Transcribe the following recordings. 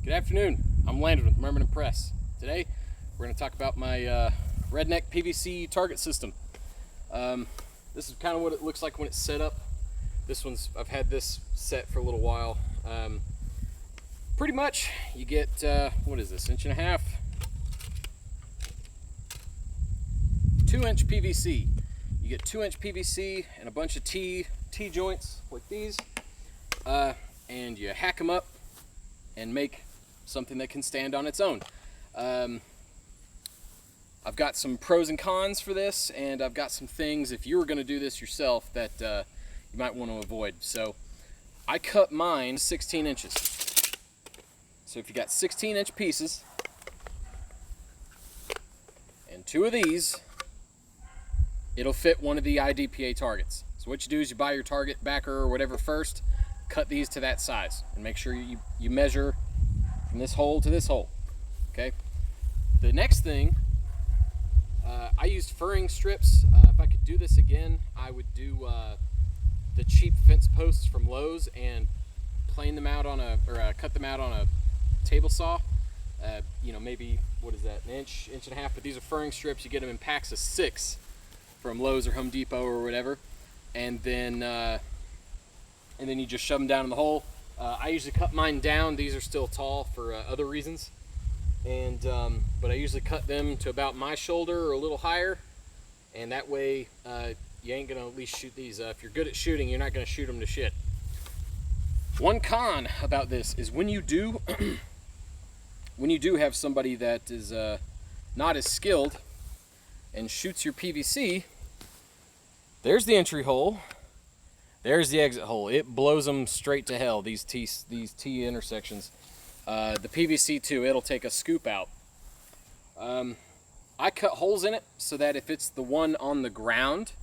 Good afternoon, I'm Landon with Merman & Press. Today we're going to talk about my redneck PVC target system. This is kind of what it looks like when it's set up. I've had this set for a little while. Pretty much you get, what is this, 1.5 inches? 2-inch PVC. You get 2-inch PVC and a bunch of T-joints like these, and you hack them up and make something that can stand on its own. I've got some pros and cons for this, and I've got some things, if you were going to do this yourself, that you might want to avoid. So I cut mine 16 inches. So if you got 16-inch pieces and 2 of these, it'll fit one of the IDPA targets. So what you do is you buy your target backer or whatever first, cut these to that size, and make sure you measure from this hole to this hole. Okay. The next thing, I used furring strips. If I could do this again, I would do the cheap fence posts from Lowe's and plane them out on cut them out on a table saw. Maybe, what is that, 1 inch, 1.5 inches, but these are furring strips. You get them in packs of 6 from Lowe's or Home Depot or whatever, and then you just shove them down in the hole. I usually cut mine down. These are still tall for other reasons, but I usually cut them to about my shoulder or a little higher, and that way you ain't gonna at least shoot these. If you're good at shooting, you're not gonna shoot them to shit. One con about this is when you do have somebody that is not as skilled and shoots your PVC, there's the entry hole, there's the exit hole. It blows them straight to hell, these T intersections. The PVC too, it'll take a scoop out. I cut holes in it so that if it's the one on the ground,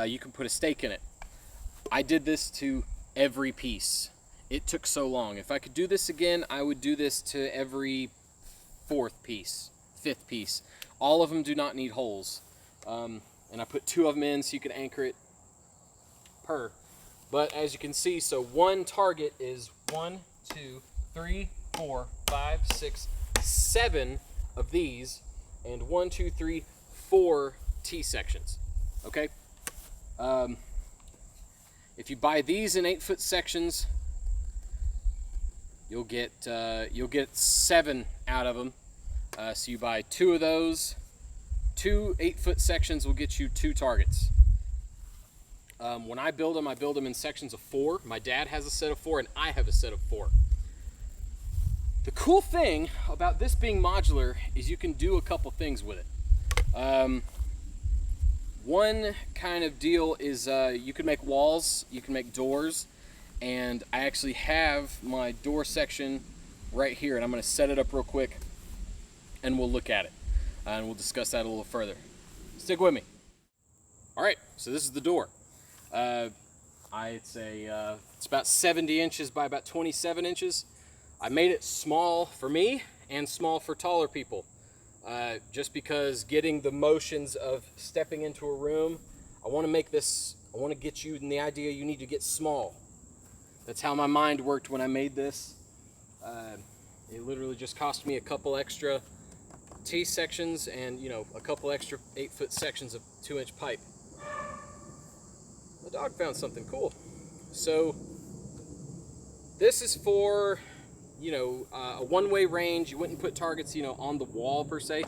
you can put a stake in it. I did this to every piece. It took so long. If I could do this again, I would do this to every 4th piece, 5th piece. All of them do not need holes. And I put 2 of them in so you can anchor it per. But as you can see, so one target is 1, 2, 3, 4, 5, 6, 7 of these, and 1, 2, 3, 4 T sections. Okay. If you buy these in 8-foot sections, you'll get 7 out of them. So you buy 2 of those. 2 8-foot sections will get you 2 targets. When I build them in sections of 4. My dad has a set of 4, and I have a set of 4. The cool thing about this being modular is you can do a couple things with it. One kind of deal is you can make walls, you can make doors, and I actually have my door section right here, and I'm going to set it up real quick, and we'll look at it, and we'll discuss that a little further. Stick with me. All right, so this is the door. It's about 70 inches by about 27 inches. I made it small for me and small for taller people, just because getting the motions of stepping into a room, I want to get you in the idea you need to get small. That's how my mind worked when I made this. It literally just cost me a couple extra T sections and a couple extra 8-foot sections of 2-inch pipe. The dog found something cool. So this is for a one-way range. You wouldn't put targets on the wall per se.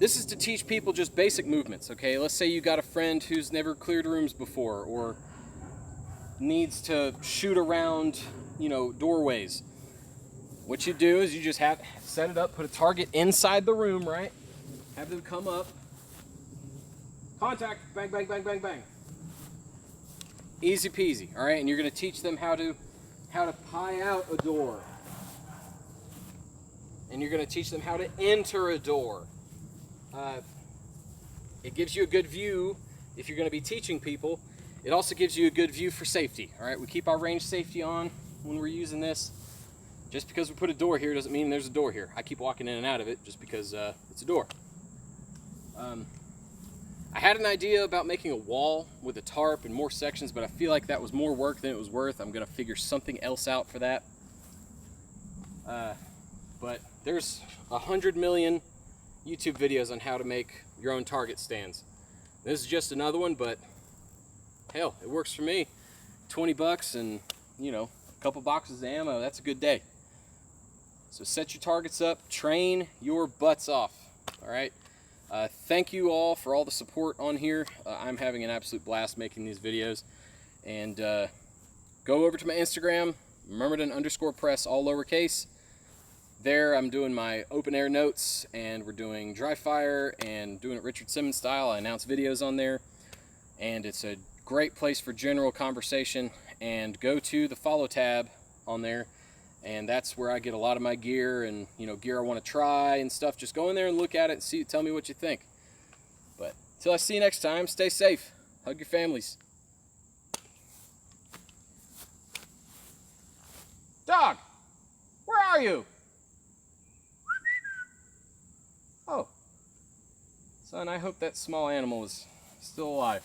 This is to teach people just basic movements. Okay, let's say you got a friend who's never cleared rooms before or needs to shoot around doorways. What you do is you just set it up, put a target inside the room, right? Have them come up, contact, bang, bang, bang, bang, bang. Easy peasy. All right, and you're going to teach them how to pie out a door, and you're going to teach them how to enter a door. It gives you a good view if you're going to be teaching people. It also gives you a good view for safety. All right, we keep our range safety on when we're using this. Just because we put a door here doesn't mean there's a door here. I keep walking in and out of it just because it's a door. I had an idea about making a wall with a tarp and more sections, but I feel like that was more work than it was worth. I'm going to figure something else out for that. But there's 100 million YouTube videos on how to make your own target stands. This is just another one, but hell, it works for me. 20 bucks and, you know, a couple boxes of ammo, that's a good day. So set your targets up, train your butts off, all right? Thank you all for all the support on here. I'm having an absolute blast making these videos. And go over to my Instagram, Myrmidon_press, all lowercase. There I'm doing my open air notes, and we're doing dry fire and doing it Richard Simmons style. I announce videos on there, and it's a great place for general conversation. And go to the follow tab on there, and that's where I get a lot of my gear and, you know, gear I want to try and stuff. Just go in there and look at it and see, tell me what you think. But until I see you next time, stay safe, hug your families. Dog, where are you? Oh, son, I hope that small animal is still alive.